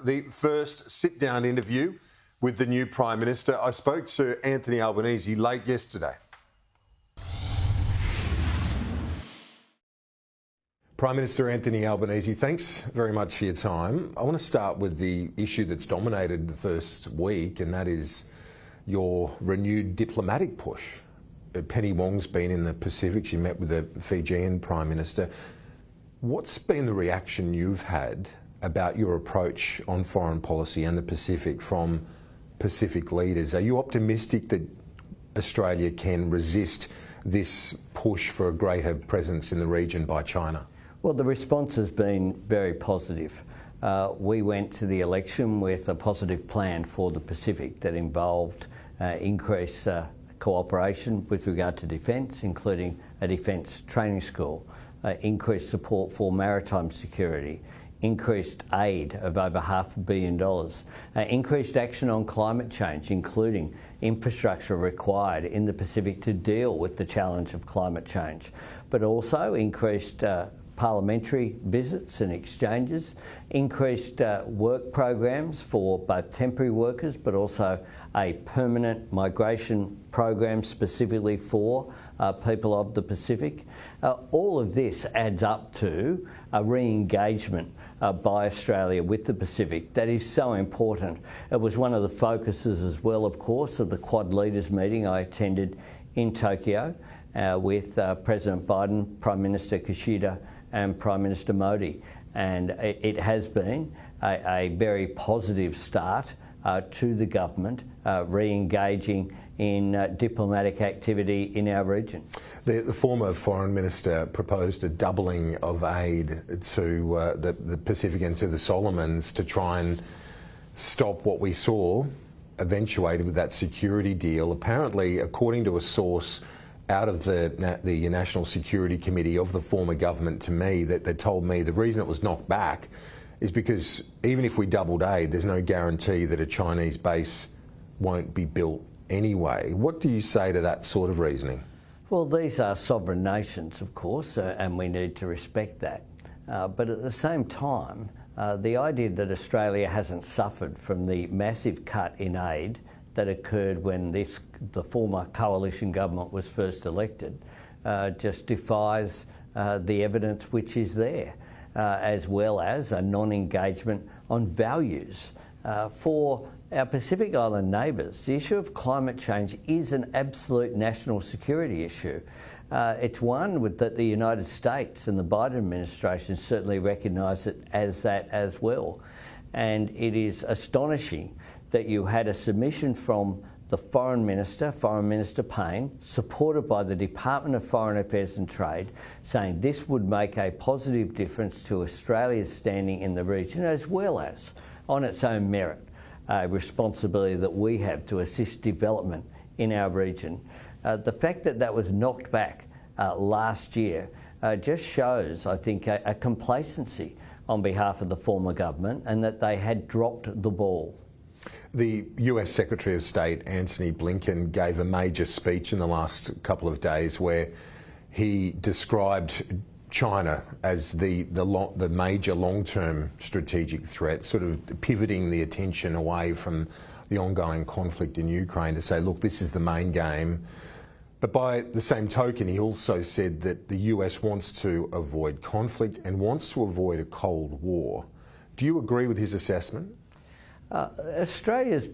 The first sit-down interview with the new Prime Minister. I spoke to Anthony Albanese late yesterday. Prime Minister Anthony Albanese, thanks very much for your time. I want to start with the issue that's dominated the first week, and that is your renewed diplomatic push. Penny Wong's been in the Pacific. She met with the Fijian Prime Minister. What's been the reaction you've had about your approach on foreign policy and the Pacific from Pacific leaders? Are you optimistic that Australia can resist this push for a greater presence in the region by China? Well, the response has been very positive. We went to the election with a positive plan for the Pacific that involved increased cooperation with regard to defence, including a defence training school, increased support for maritime security, increased aid of over $500 million, increased action on climate change, including infrastructure required in the Pacific to deal with the challenge of climate change, but also increased parliamentary visits and exchanges, increased work programs for both temporary workers but also a permanent migration program specifically for people of the Pacific. All of this adds up to a re-engagement by Australia with the Pacific that is so important. It was one of the focuses as well, of course, of the Quad Leaders meeting I attended in Tokyo with President Biden, Prime Minister Kishida and Prime Minister Modi. And it has been a very positive start to the government re-engaging in diplomatic activity in our region. The former Foreign Minister proposed a doubling of aid to the Pacific and to the Solomons to try and stop what we saw eventuated with that security deal. Apparently, according to a source out of the National Security Committee of the former government to me, that they told me the reason it was knocked back is because even if we doubled aid, there's no guarantee that a Chinese base won't be built anyway. What do you say to that sort of reasoning? Well, these are sovereign nations, of course, and we need to respect that. But at the same time, the idea that Australia hasn't suffered from the massive cut in aid that occurred when the former coalition government was first elected just defies the evidence which is there, as well as a non-engagement on values. For our Pacific Island neighbours, the issue of climate change is an absolute national security issue. It's one that the United States and the Biden administration certainly recognise it as that as well. And it is astonishing that you had a submission from the Foreign Minister Payne, supported by the Department of Foreign Affairs and Trade, saying this would make a positive difference to Australia's standing in the region, as well as, on its own merit, a responsibility that we have to assist development in our region. The fact that that was knocked back last year just shows, I think, a complacency on behalf of the former government, and that they had dropped the ball. The US Secretary of State, Antony Blinken, gave a major speech in the last couple of days where he described China as the major long-term strategic threat, sort of pivoting the attention away from the ongoing conflict in Ukraine to say, look, this is the main game. But by the same token, he also said that the US wants to avoid conflict and wants to avoid a Cold War. Do you agree with his assessment? Australia's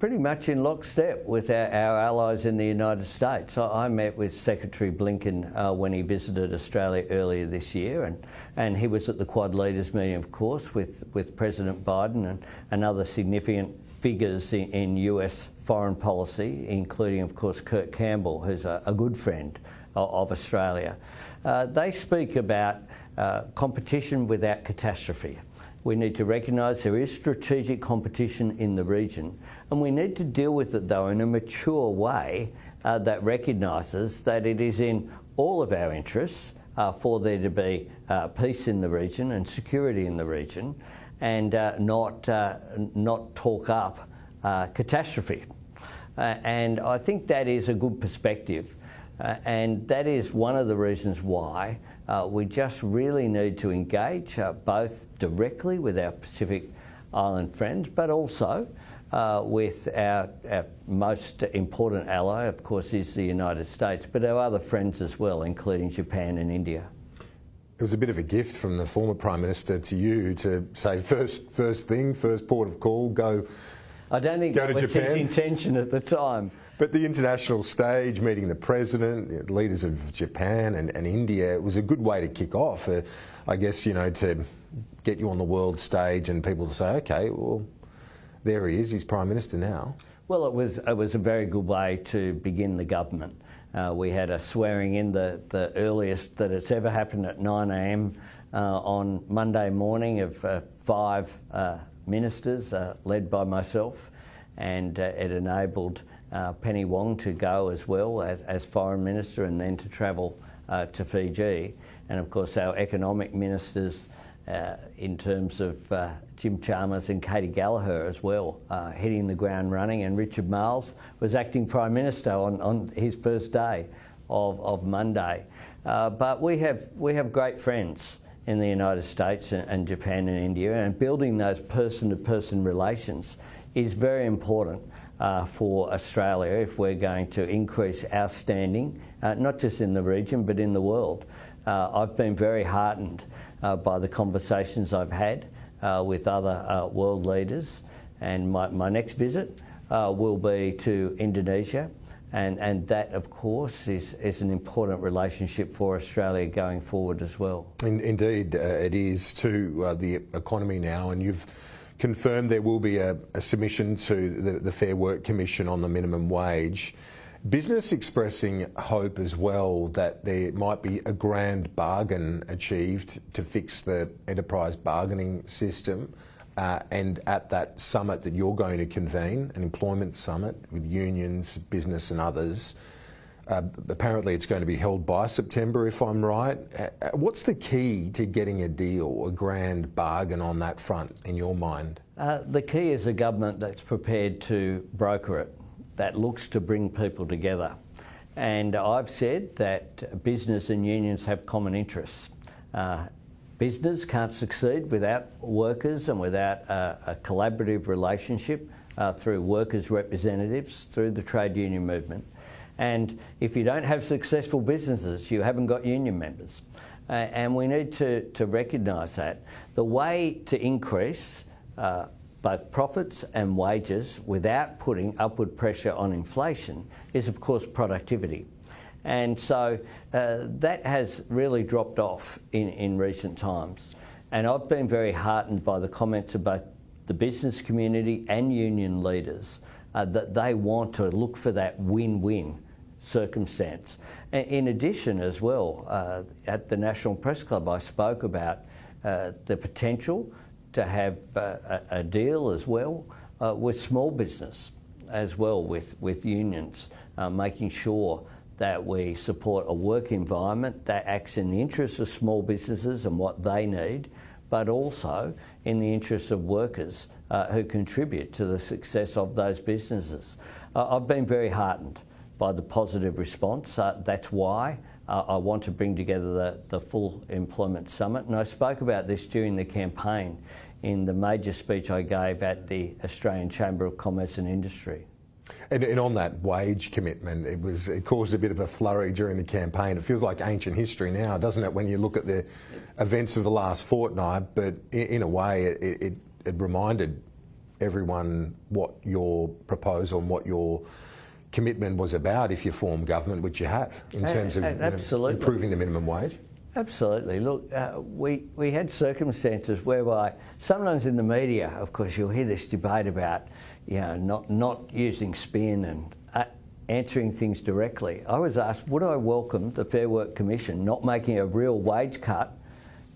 pretty much in lockstep with our allies in the United States. I met with Secretary Blinken when he visited Australia earlier this year, and he was at the Quad Leaders meeting, of course, with President Biden and other significant figures in US foreign policy, including, of course, Kurt Campbell, who's a good friend of Australia. They speak about competition without catastrophe. We need to recognise there is strategic competition in the region, and we need to deal with it, though, in a mature way that recognises that it is in all of our interests for there to be peace in the region and security in the region, and not talk up catastrophe. And I think that is a good perspective. And that is one of the reasons why we just really need to engage both directly with our Pacific island friends, but also with our most important ally, of course, is the United States, but our other friends as well, including Japan and India. It was a bit of a gift from the former Prime Minister to you to say first port of call, go. I don't think that was his intention at the time. But the international stage, meeting the President, leaders of Japan and India, it was a good way to kick off, I guess, you know, to get you on the world stage and people to say, OK, well, there he is, he's Prime Minister now. Well, it was a very good way to begin the government. We had a swearing in, the earliest that it's ever happened, at 9 a.m. On Monday morning, of 5 ministers led by myself, and it enabled Penny Wong to go as well as Foreign Minister, and then to travel to Fiji. And of course our economic ministers in terms of Jim Chalmers and Katie Gallagher as well, hitting the ground running, and Richard Marles was acting Prime Minister on his first day of Monday. But we have great friends in the United States and Japan and India, and building those person-to-person relations is very important for Australia if we're going to increase our standing, not just in the region but in the world. I've been very heartened by the conversations I've had with other world leaders, and my next visit will be to Indonesia, and that of course is an important relationship for Australia going forward as well. Indeed, it is to the economy now, and you've confirmed there will be a submission to the Fair Work Commission on the minimum wage. Business expressing hope as well that there might be a grand bargain achieved to fix the enterprise bargaining system, and at that summit that you're going to convene, an employment summit with unions, business and others, apparently it's going to be held by September, if I'm right. What's the key to getting a deal, a grand bargain on that front in your mind? The key is a government that's prepared to broker it, that looks to bring people together. And I've said that business and unions have common interests. Business can't succeed without workers and without a collaborative relationship through workers' representatives, through the trade union movement. And if you don't have successful businesses, you haven't got union members. And we need to recognise that. The way to increase both profits and wages without putting upward pressure on inflation is, of course, productivity. And so that has really dropped off in recent times. And I've been very heartened by the comments of both the business community and union leaders that they want to look for that win-win circumstance. In addition as well, at the National Press Club I spoke about the potential to have a deal as well with small business as well, with unions, making sure that we support a work environment that acts in the interests of small businesses and what they need, but also in the interests of workers who contribute to the success of those businesses. I've been very heartened by the positive response. That's why I want to bring together the full employment summit, and I spoke about this during the campaign in the major speech I gave at the Australian Chamber of Commerce and Industry. And on that wage commitment, it caused a bit of a flurry during the campaign. It feels like ancient history now, doesn't it, when you look at the events of the last fortnight? But in a way, it reminded everyone what your proposal and what your commitment was about if you form government, which you have, in terms of improving the minimum wage. Absolutely. Look, we had circumstances whereby sometimes in the media, of course, you'll hear this debate about, you know, not using spin and answering things directly. I was asked, would I welcome the Fair Work Commission not making a real wage cut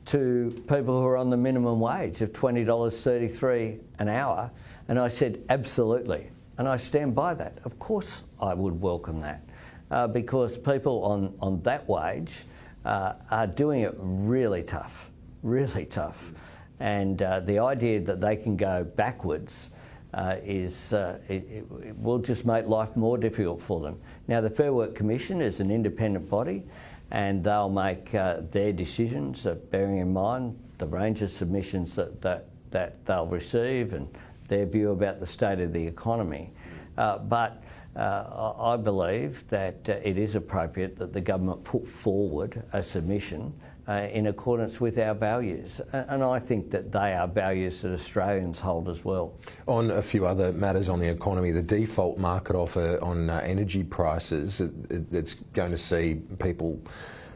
to people who are on the minimum wage of $20.33 an hour? And I said, absolutely. And I stand by that. Of course I would welcome that, because people on that wage are doing it really tough, really tough. And the idea that they can go backwards it will just make life more difficult for them. Now, the Fair Work Commission is an independent body, and they'll make their decisions, bearing in mind the range of submissions that that they'll receive and their view about the state of the economy. But I believe that it is appropriate that the government put forward a submission in accordance with our values. And I think that they are values that Australians hold as well. On a few other matters on the economy, the default market offer on energy prices, it's going to see people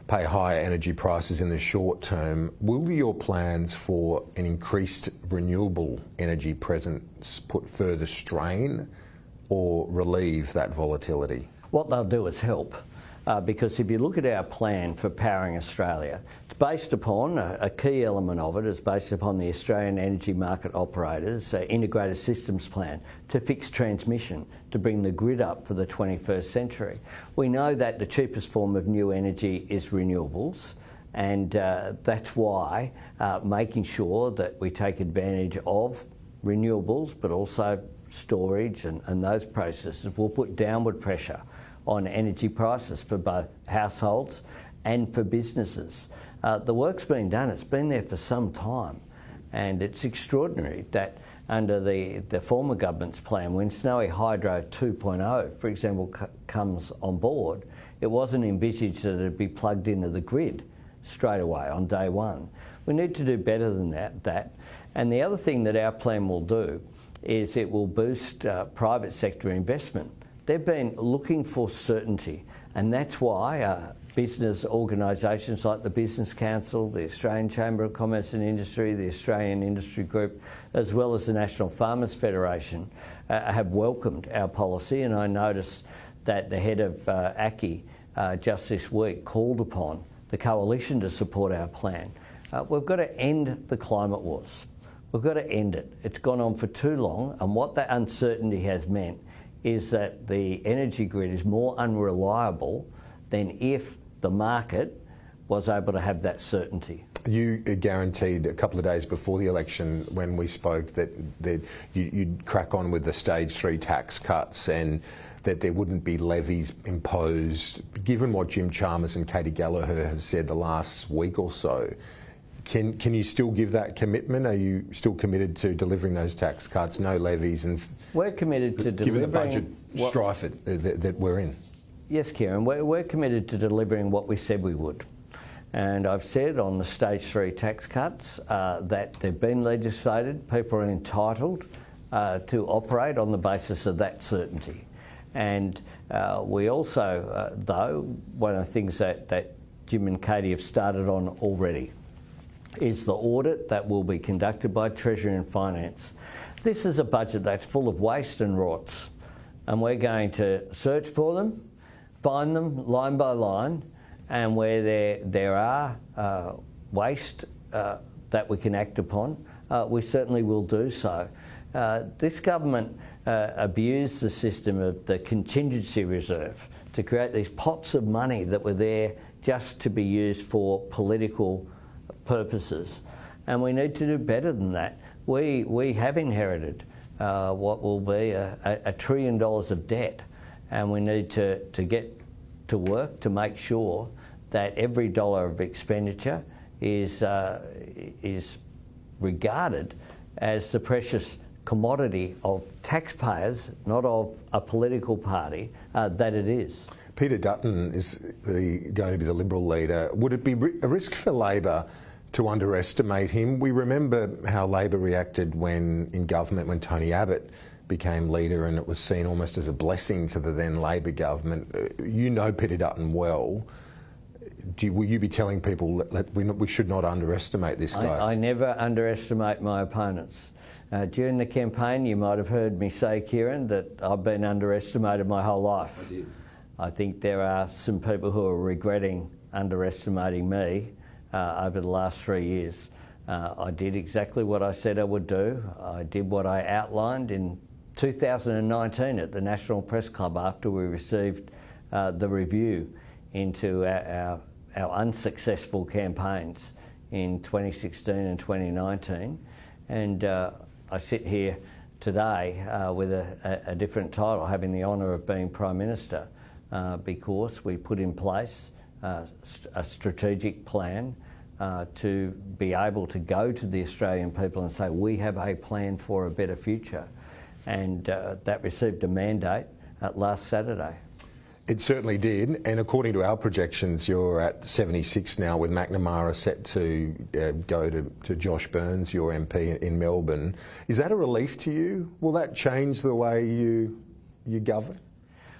pay higher energy prices in the short term. Will your plans for an increased renewable energy presence put further strain or relieve that volatility? What they'll do is help. Because if you look at our plan for powering Australia, it's based upon, a key element of it is based upon the Australian Energy Market Operators Integrated Systems Plan to fix transmission, to bring the grid up for the 21st century. We know that the cheapest form of new energy is renewables, and that's why making sure that we take advantage of renewables, but also storage and those processes will put downward pressure on energy prices for both households and for businesses. The work's been done, it's been there for some time, and it's extraordinary that under the former government's plan, when Snowy Hydro 2.0, for example, comes on board, it wasn't envisaged that it'd be plugged into the grid straight away on day one. We need to do better than that. And the other thing that our plan will do is it will boost private sector investment. They've been looking for certainty, and that's why business organisations like the Business Council, the Australian Chamber of Commerce and Industry, the Australian Industry Group, as well as the National Farmers Federation, have welcomed our policy. And I noticed that the head of ACCI just this week called upon the coalition to support our plan. We've got to end the climate wars. We've got to end it. It's gone on for too long, and what that uncertainty has meant is that the energy grid is more unreliable than if the market was able to have that certainty. You guaranteed a couple of days before the election when we spoke that you'd crack on with the stage 3 tax cuts and that there wouldn't be levies imposed. Given what Jim Chalmers and Katie Gallagher have said the last week or so, can you still give that commitment? Are you still committed to delivering those tax cuts, no levies? And we're committed to delivering... Given the budget strife that we're in. Yes, Kieran, we're committed to delivering what we said we would. And I've said on the stage 3 tax cuts that they've been legislated. People are entitled to operate on the basis of that certainty. And we also, though, one of the things that Jim and Katie have started on already is the audit that will be conducted by Treasury and Finance. This is a budget that's full of waste and rorts, and we're going to search for them, find them line by line, and where there are waste that we can act upon, we certainly will do so. This government abused the system of the contingency reserve to create these pots of money that were there just to be used for political purposes, and we need to do better than that. We have inherited what will be $1 trillion of debt, and we need to get to work to make sure that every dollar of expenditure is regarded as the precious commodity of taxpayers, not of a political party, that it is. Peter Dutton is going to be the Liberal leader. Would it be a risk for Labor to underestimate him? We remember how Labor reacted in government when Tony Abbott became leader, and it was seen almost as a blessing to the then Labor government. You know Peter Dutton well. Will you be telling people that we should not underestimate this guy? I never underestimate my opponents. During the campaign, you might have heard me say, Kieran, that I've been underestimated my whole life. I did. I think there are some people who are regretting underestimating me over the last 3 years. I did exactly what I said I would do. I did what I outlined in 2019 at the National Press Club after we received the review into our unsuccessful campaigns in 2016 and 2019. And I sit here today with a different title, having the honour of being Prime Minister, because we put in place a strategic plan to be able to go to the Australian people and say, we have a plan for a better future. And that received a mandate last Saturday. It certainly did, and according to our projections, you're at 76 now, with McNamara set to go to Josh Burns, your MP in Melbourne. Is that a relief to you? Will that change the way you govern?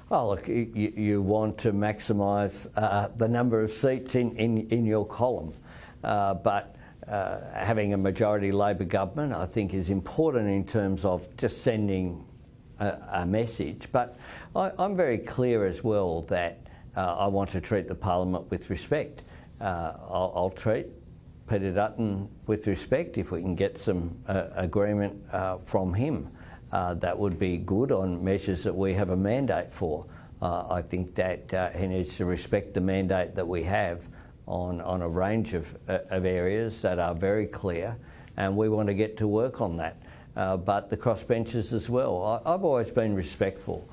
Oh, look, you want to maximise the number of seats in your column, but having a majority Labor government, I think, is important in terms of just sending a message. But I'm very clear as well that I want to treat the Parliament with respect. I'll treat Peter Dutton with respect if we can get some agreement from him. That would be good on measures that we have a mandate for. I think that he needs to respect the mandate that we have on a range of areas that are very clear, and we want to get to work on that. But the crossbenchers as well. I've always been respectful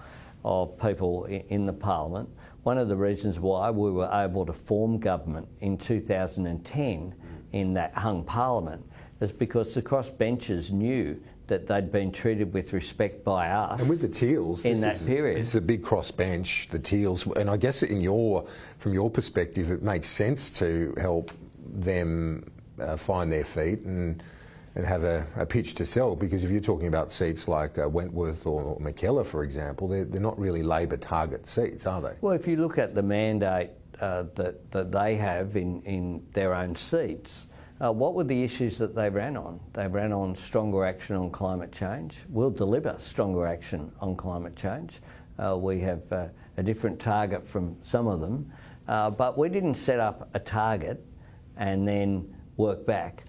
of people in the Parliament. One of the reasons why we were able to form government in 2010 in that hung Parliament is because the crossbenchers knew that they'd been treated with respect by us. And with the Teals, in that period. It's a big crossbench, the Teals, and I guess from your perspective, it makes sense to help them find their feet and have a pitch to sell, because if you're talking about seats like Wentworth or McKellar, for example, they're not really Labor target seats, are they? Well, if you look at the mandate that they have in their own seats, what were the issues that they ran on? They ran on stronger action on climate change. We'll deliver stronger action on climate change. We have a different target from some of them, but we didn't set up a target and then work back.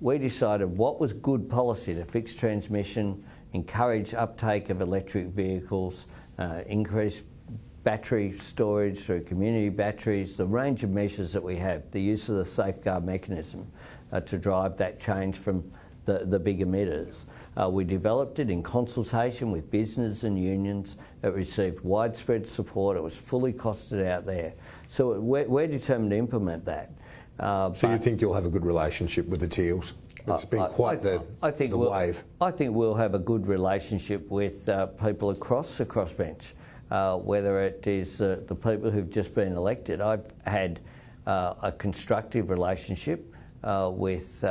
We decided what was good policy to fix transmission, encourage uptake of electric vehicles, increase battery storage through community batteries, the range of measures that we have, the use of the safeguard mechanism to drive that change from the big emitters. We developed it in consultation with business and unions. It received widespread support. It was fully costed out there. So we're determined to implement that. So you think you'll have a good relationship with the Teals? It's been quite the wave. I think we'll have a good relationship with people across the crossbench, whether it is the people who've just been elected. I've had a constructive relationship with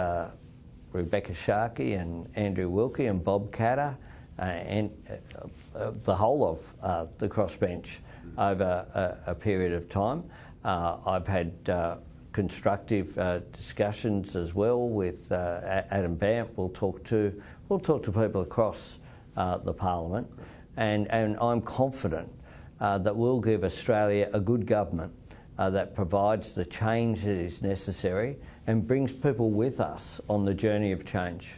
Rebecca Sharkey and Andrew Wilkie and Bob Catter and the whole of the crossbench over a period of time. I've had constructive discussions as well with Adam Bamp. We'll talk to people across the Parliament, and I'm confident that we'll give Australia a good government that provides the change that is necessary and brings people with us on the journey of change.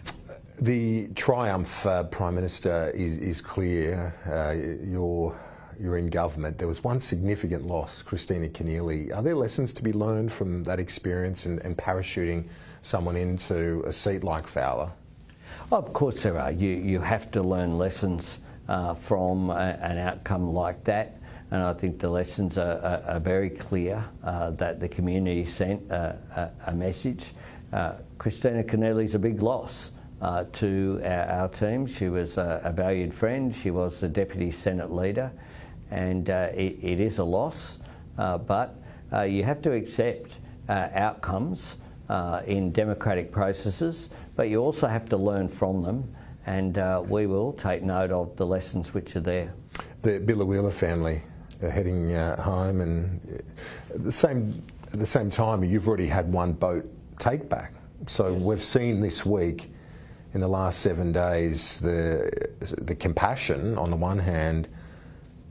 The triumph, Prime Minister, is clear. You're in government. There was one significant loss, Christina Keneally. Are there lessons to be learned from that experience and parachuting someone into a seat like Fowler? Of course there are. You have to learn lessons from an outcome like that, and I think the lessons are very clear that the community sent a message. Christina Keneally's a big loss to our team. She was a valued friend. She was the Deputy Senate Leader. And it is a loss, but you have to accept outcomes in democratic processes, but you also have to learn from them, and we will take note of the lessons which are there. The BILOELA family are heading home, and at the same time, you've already had one boat take back. So yes. We've seen this week, in the last 7 days, the compassion on the one hand,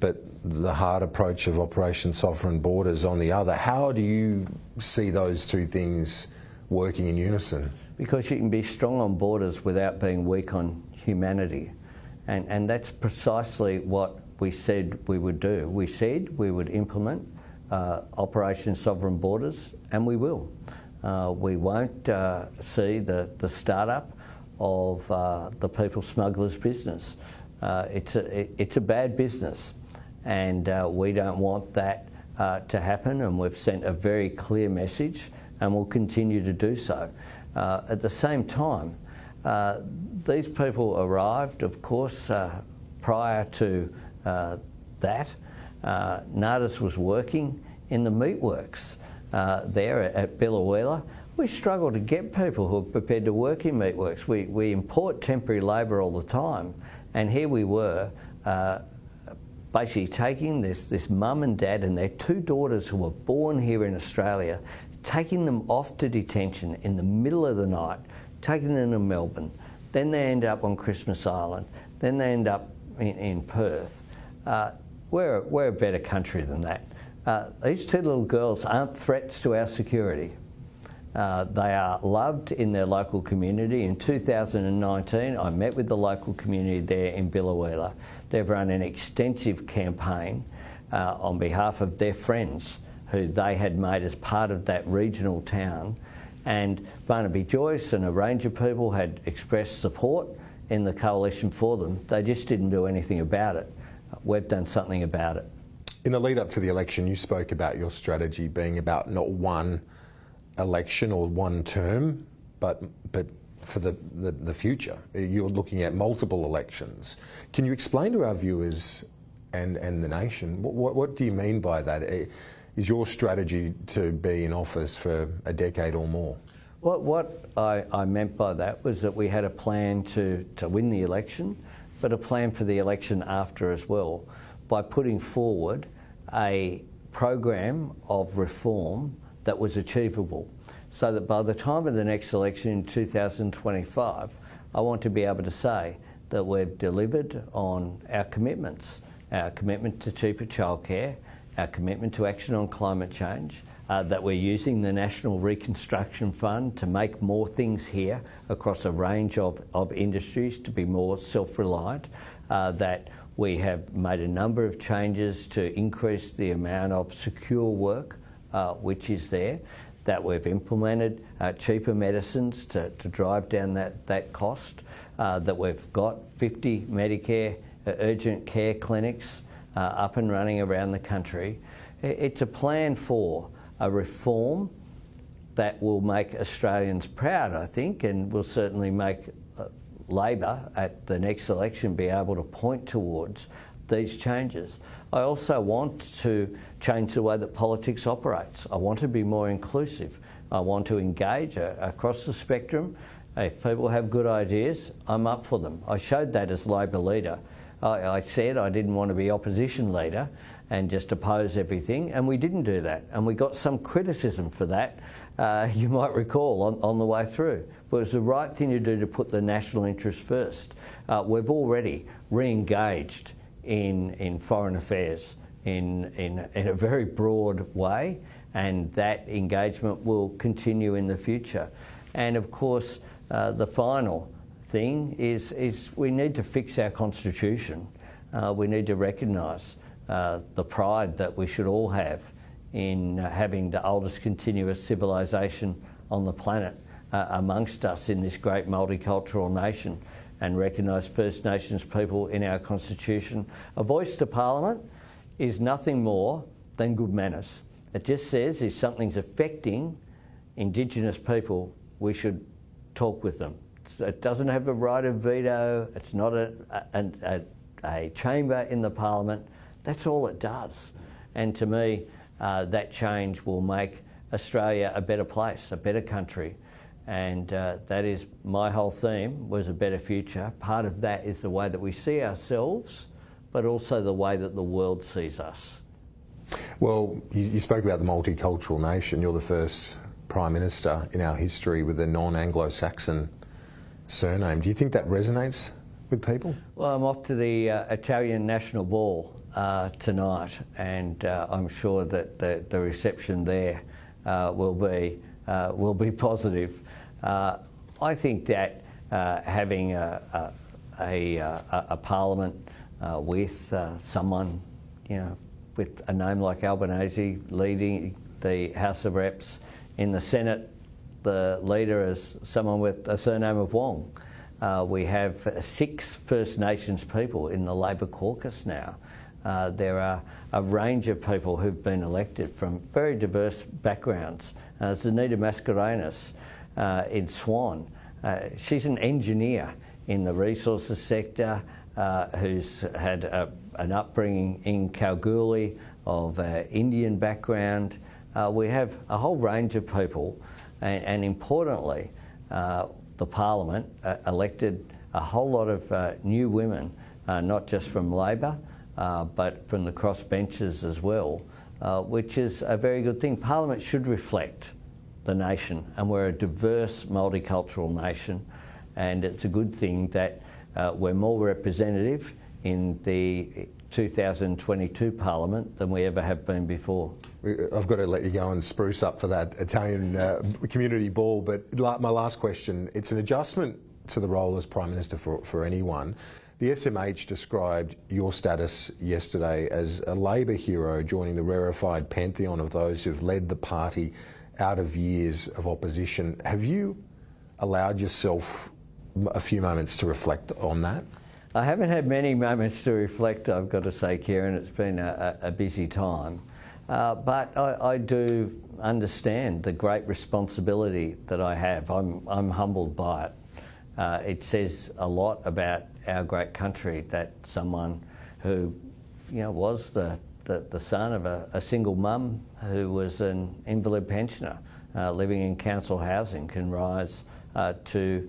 but the hard approach of Operation Sovereign Borders on the other. How do you see those two things working in unison? Because you can be strong on borders without being weak on humanity. And that's precisely what we said we would do. We said we would implement Operation Sovereign Borders, and we will. We won't see the start-up of the people smugglers business. It's a bad business. And we don't want that to happen, and we've sent a very clear message and will continue to do so. At the same time, these people arrived, of course, prior to that. NADIS was working in the meatworks there at BILOELA. We struggle to get people who are prepared to work in meatworks. We import temporary labour all the time, and here we were basically taking this mum and dad and their two daughters who were born here in Australia, taking them off to detention in the middle of the night, taking them to Melbourne. Then they end up on Christmas Island. Then they end up in Perth. We're a better country than that. These two little girls aren't threats to our security. They are loved in their local community. In 2019, I met with the local community there in BILOELA. They've run an extensive campaign on behalf of their friends who they had made as part of that regional town. And Barnaby Joyce and a range of people had expressed support in the coalition for them. They just didn't do anything about it. We've done something about it. In the lead up to the election, you spoke about your strategy being about not one election or one term, but for the future. You're looking at multiple elections. Can you explain to our viewers and the nation, what do you mean by that? Is your strategy to be in office for a decade or more? What I meant by that was that we had a plan to win the election, but a plan for the election after as well, by putting forward a program of reform that was achievable, so that by the time of the next election in 2025, I want to be able to say that we've delivered on our commitments to cheaper childcare, our commitment to action on climate change, that we're using the National Reconstruction Fund to make more things here across a range of industries to be more self-reliant, that we have made a number of changes to increase the amount of secure work which is there, that we've implemented cheaper medicines to drive down that cost, that we've got 50 Medicare urgent care clinics up and running around the country. It's a plan for a reform that will make Australians proud, I think, and will certainly make Labor at the next election be able to point towards these changes. I also want to change the way that politics operates. I want to be more inclusive. I want to engage across the spectrum. If people have good ideas, I'm up for them. I showed that as Labor leader. I said I didn't want to be opposition leader and just oppose everything, and we didn't do that. And we got some criticism for that, you might recall, on the way through. But it was the right thing to do to put the national interest first. We've already re-engaged in foreign affairs in a very broad way, and that engagement will continue in the future. And of course, the final thing is we need to fix our constitution. We need to recognise the pride that we should all have in having the oldest continuous civilisation on the planet amongst us in this great multicultural nation, and recognise First Nations people in our constitution. A voice to Parliament is nothing more than good manners. It just says if something's affecting Indigenous people, we should talk with them. It doesn't have a right of veto. It's not a chamber in the Parliament. That's all it does. And to me, that change will make Australia a better place, a better country. And that is my whole theme, was a better future. Part of that is the way that we see ourselves, but also the way that the world sees us. Well, you spoke about the multicultural nation. You're the first Prime Minister in our history with a non-Anglo-Saxon surname. Do you think that resonates with people? Well, I'm off to the Italian National Ball tonight, and I'm sure that the reception there will be positive. I think that having a parliament with someone, with a name like Albanese leading the House of Reps, in the Senate, the leader is someone with a surname of Wong. We have 6 First Nations people in the Labor caucus now. There are a range of people who've been elected from very diverse backgrounds. Zanita Mascarenhas in Swan, she's an engineer in the resources sector who's had an upbringing in Kalgoorlie of Indian background. We have a whole range of people, and importantly, the Parliament elected a whole lot of new women, not just from Labor, but from the crossbenchers as well, which is a very good thing. Parliament should reflect the nation, and we're a diverse, multicultural nation, and it's a good thing that we're more representative in the 2022 Parliament than we ever have been before. I've got to let you go and spruce up for that Italian community ball, but my last question, it's an adjustment to the role as Prime Minister for anyone. The SMH described your status yesterday as a Labor hero joining the rarefied pantheon of those who've led the party out of years of opposition. Have you allowed yourself a few moments to reflect on that? I haven't had many moments to reflect, I've got to say, Kieran. It's been a busy time. But I do understand the great responsibility that I have. I'm humbled by it. It says a lot about our great country that someone who, was the son of a single mum who was an invalid pensioner living in council housing can rise to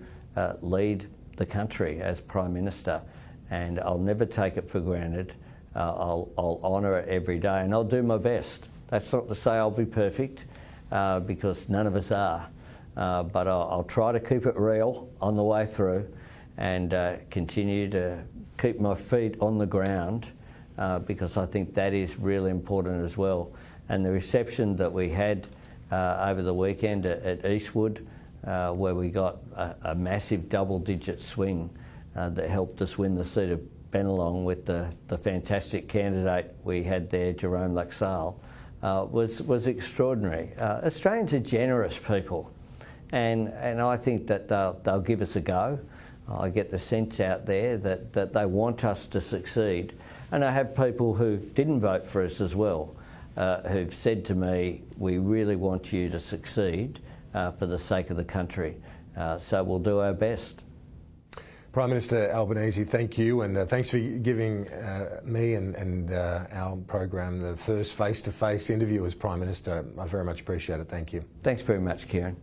lead the country as Prime Minister, and I'll never take it for granted. I'll honour it every day, and I'll do my best. That's not to say I'll be perfect, because none of us are, but I'll try to keep it real on the way through and continue to keep my feet on the ground, because I think that is really important as well. And the reception that we had over the weekend at Eastwood, where we got a massive double-digit swing that helped us win the seat of Bennelong with the fantastic candidate we had there, Jerome Laxale, was extraordinary. Australians are generous people, and I think that they'll give us a go. I get the sense out there that they want us to succeed, and I have people who didn't vote for us as well, who've said to me, we really want you to succeed for the sake of the country. So we'll do our best. Prime Minister Albanese, thank you, and thanks for giving me and our program the first face-to-face interview as Prime Minister. I very much appreciate it. Thank you. Thanks very much, Kieran.